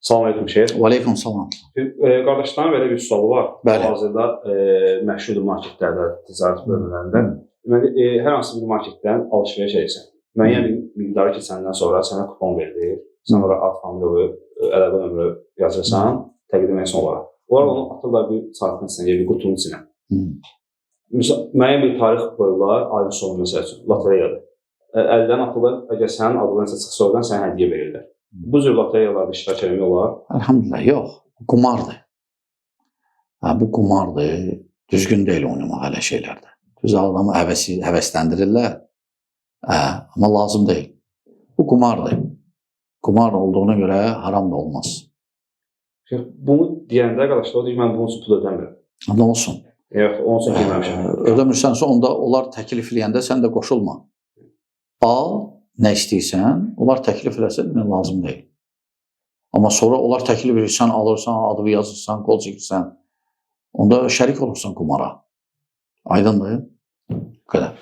Salam aleyküm şeyx. Və aleykum salam. Qardaşların belə bir sualı var. Bəli. Hal-hazırda məşhur marketlərdə, ticarət bölmələrində deməli, hər hansı bir marketdən alış-veriş edirsən. Müəyyən bir miqdarı keçəndən sonra sənə kupon verilir. Sən ora ad familiya, əlaqə nömrə yazırsan, təqdim etsən olaraq. Onlar onu atırlar bir çarxın içinə, bir qutunun içinə. Müəyyən bir tarix qoyurlar, ayın sonu məsəl üçün, lotereyadır. Əldən atılır, əgər sənin adından çıxsa oradan sənə hədiyyə verirlər. Bu cür lotereyalarda iştirak etmək olar? Elhamdülillah, yox. Qumardır. Bu qumardır. Düzgün deyil oynamaq elə şeylərdə. Düz adamı həvəsləndirirlər. Amma lazım deyil. Bu qumardır. Qumar olduğuna görə haram da olmaz. Bunu deyəndə arkadaşlar, o deyir, mən bunun üçün pul ödəmirəm. Nə olsun? Yox, onun üçün girməmişəm. Ödəmirsənsə, onda onlar təklifləyəndə sən də qoşulma. Al, nə istəyirsən, onlar təklif eləsə, demə lazım deyil. Amma sonra onlar təklif edirsən, alırsan, adını yazırsan, qol çəkirsən, onda şərik olursan qumara. Aydındır? Bu qədər.